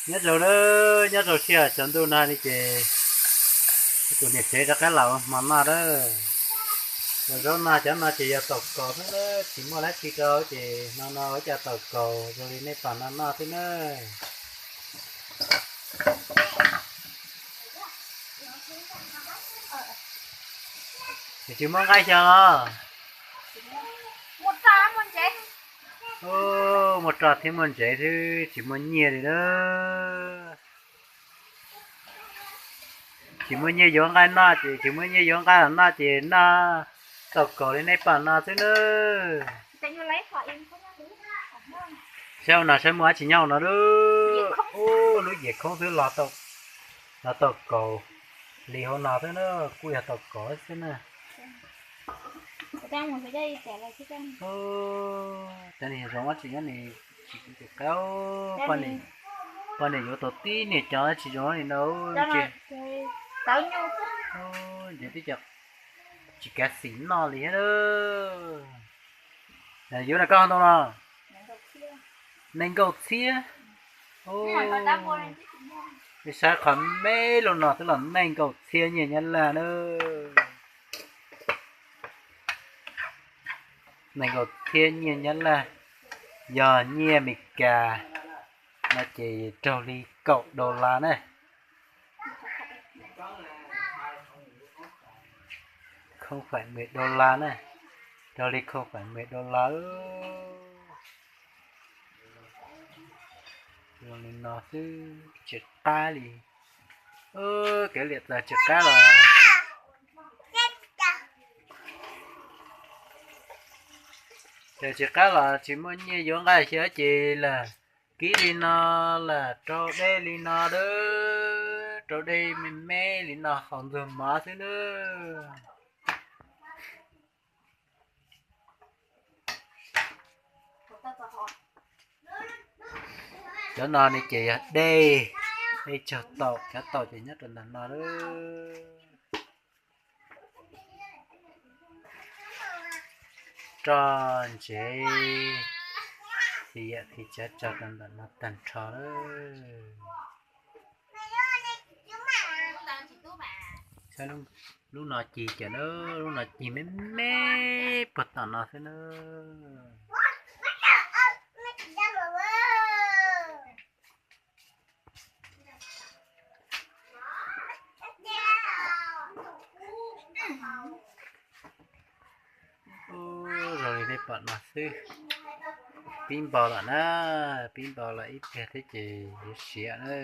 nhớ rồi đó nhớ rồi kia chọn tôi na đi chơi tụi này sẽ ra cái lẩu mà na đó rồi đó na chọn na chỉ tộc cò thế đó chỉ mua lấy chỉ cơ chỉ nó ở cho tộc cò rồi đi nếp toàn na thế nữa thì chỉ muốn cái cho một trà một chế ô một trò thì muốn chạy thì chỉ muốn nhiều thì đó chỉ muốn nhiều giống cái na chỉ muốn nhiều giống cái na chỉ na tộc cò đi nếp toàn na thế nữa tự nhiên lấy khỏi em không nhớ sao nào sẽ mua chỉ nhau nó đó ô nó dễ không thứ là tộc cầu lì hôm nào thế nó cùi hạt tộc cỏ thế nè trang một cái đây trả lại cái trang ô cái này giống chị cái này chỉ kéo con này vô tổ tí này cho chị cho này đâu chị tao nhu ô vậy thì chặt chỉ cá xỉn nó lì hết đó này vô là con đâu nào nên cầu xía ô thì sao khẩn mê luôn nọ tức là nên cầu xía nhiều nhân là nữa này cầu thiên nhiên nhân là giờ nhia mịt cà nó chỉ trâu đi cậu đồ lá này không phải $10 này trâu đi không phải $10 rồi nó cứ chết ta đi cái liệt là chết cá là thì chết cá là chỉ muốn như giống cái chứ chỉ là kỹ đi nó là trâu đây đi nó đó trâu đây mình mê đi nó không dùng má thế nữa cho nó đi chị đây đây chờ tàu cá tàu chỉ nhất là nó đó tròn chế thì chết cho nên là nó tàn trò đó sao lúc nào chị chả nó lúc nào chị mới mê bật tao nó thế nữa rồi đây bạn mà sư pin bò là nó pin bò là ít thế chị xịa nữa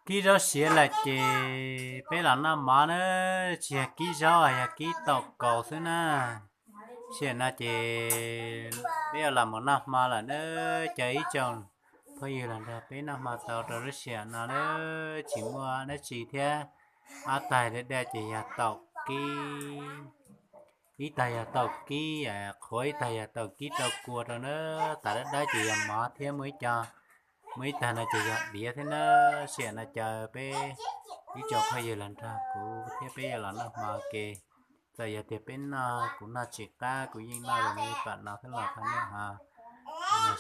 kí đó xịa là chị bé là nó má nữa chị kí rau à kí tàu cầu thế nè xịa là chị bé là một năm mà là nó cháy chồng bây giờ là bé năm mà tàu rồi xịa nó chỉ mua nó chỉ thế tài để để chị tàu kí ý tài tàu kí khối tài tàu kí tàu cua rồi nữa tại đó chị mở thế mới cho mấy ta là chị bịa thế nó sẽ là chờ bé đi cho bây giờ lần ra của thế bây giờ là nó mà kề giờ giờ thì bên cũng là chỉ ta cũng như là người bạn nào thế là thằng này hà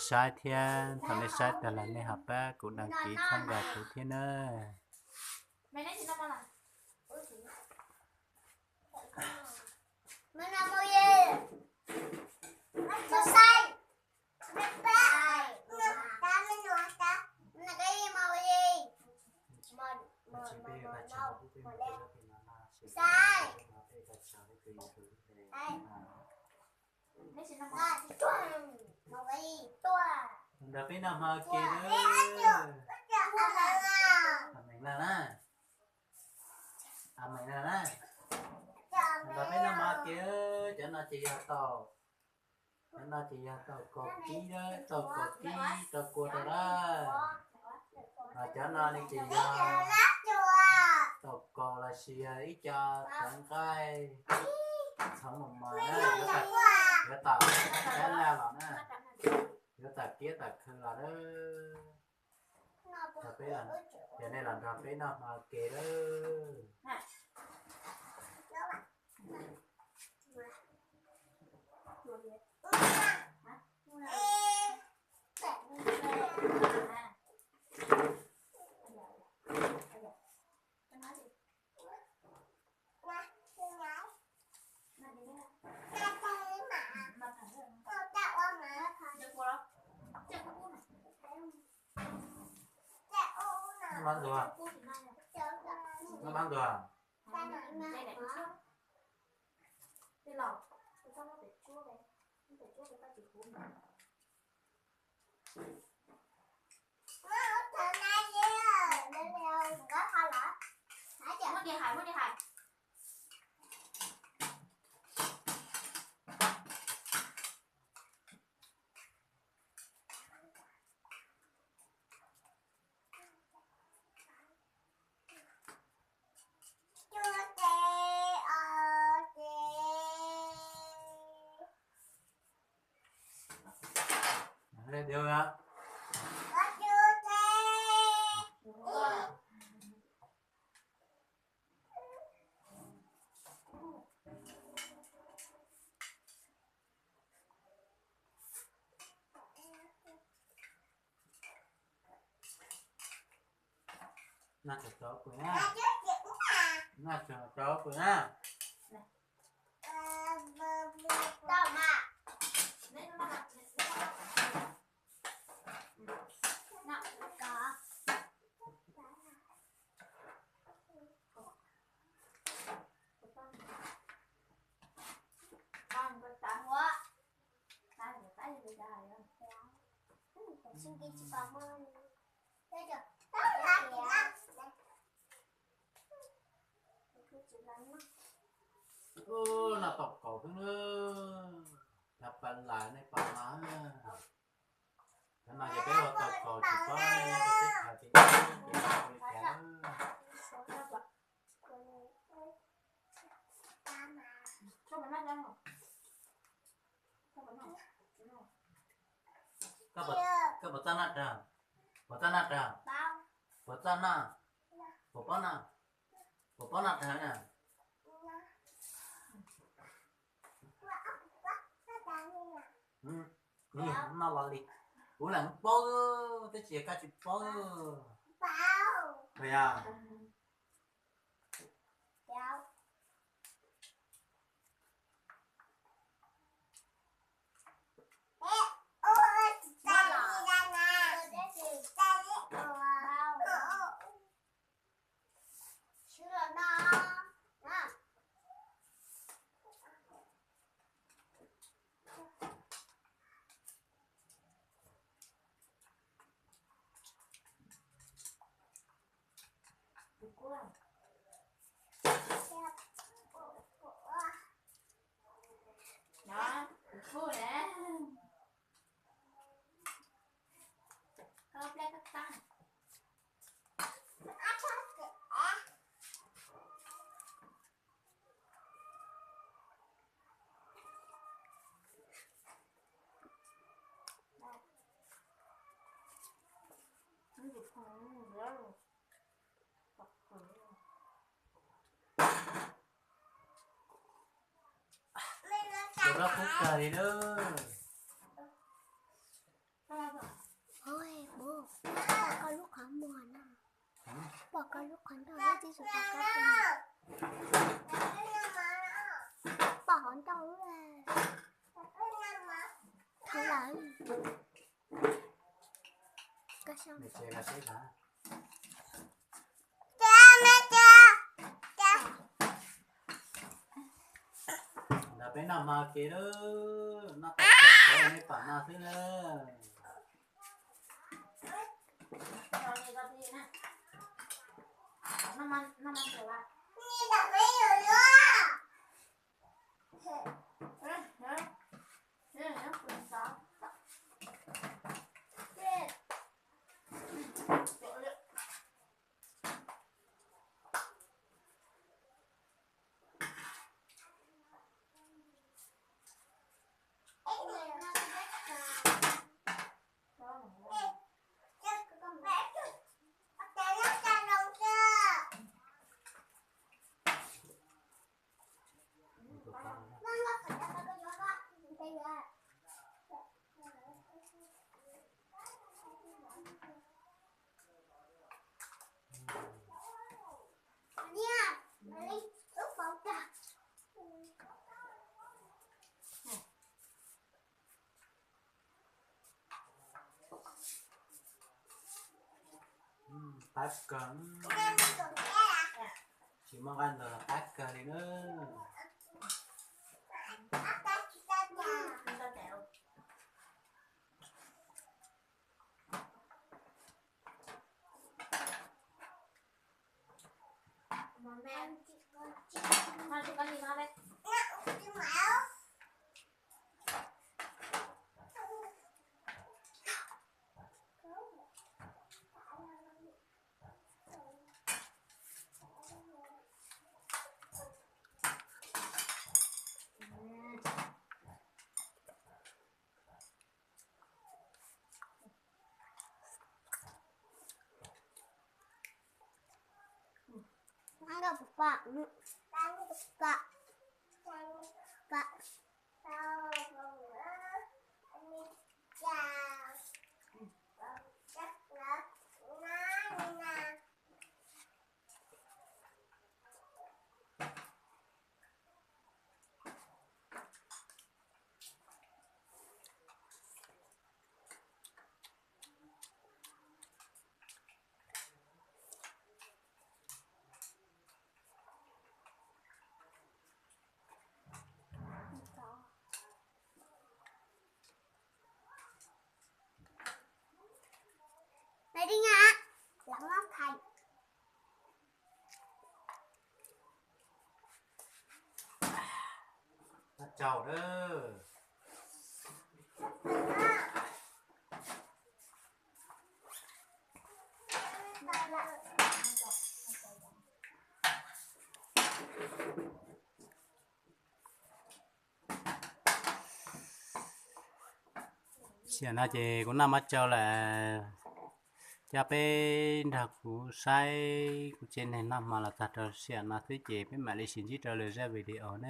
sai thiên thằng này saiแต่ละnày hả ba cũng đăng ký tham gia của thiên nữa đã biết nào mà kia nữa mình là nè mình là nè đã biết nào mà kia cho nó chỉ tàu cho nó chỉ tàu cột kí đó tàu cột kí tàu cột đó cho nó đi chỉ tàu cột là xìa ít cho thằng cái thằng một mà đó để tạo cái là nè nếu ta kia ta khơi là đó ta phải làm giờ này làm ra phải nào mà kề đó bán rồi. Nó bán rồi. Lên điều á. Nó cho chó của nha. Nó cho chó của nha. Xin kính chào cảm ơn. Đây được. Nó tọc cổ thứ nữa. Nhập bạn lại này bà má. Cái này cái bé tọc cổ chỉ có này nó có tích là chỉ cái bột tan nát ra, bột tan nát ra, bột tan nát, bột nát ra nè. Nè, nó là đi, bữa là bó, cái gì cái gì bó, vậy à? Đó, vui nè. Không lấy các tăng. Tụi nó phút trời nữa. Ôi bố, bỏ con lúc khoảng mùa năm. Bỏ con lúc khoảng đầu đi rồi bỏ con. Bỏ con đâu là thằng lớn. Cái xong. Mẹ xe là xếp hả? Là bé nào mà kia đó, nó tập tập rồi mấy bạn nào thế nữa. Nó mang trở lại. tát cẩn chỉ mong ăn là tát cẩn đi nữa Chúng ta kẹo. Mà mẹ thôi chị con gì nó đây. Ada buka. Buka. Buka. Đây đi nha. Lắm lắm thầy. tát chầu đó xiên na chị cũng nằm mắt cho là cha bé đặc vụ sai của trên này nằm mà là thật rồi xiên na thứ chị bé mẹ lấy xin chỉ trả lời ra video nữa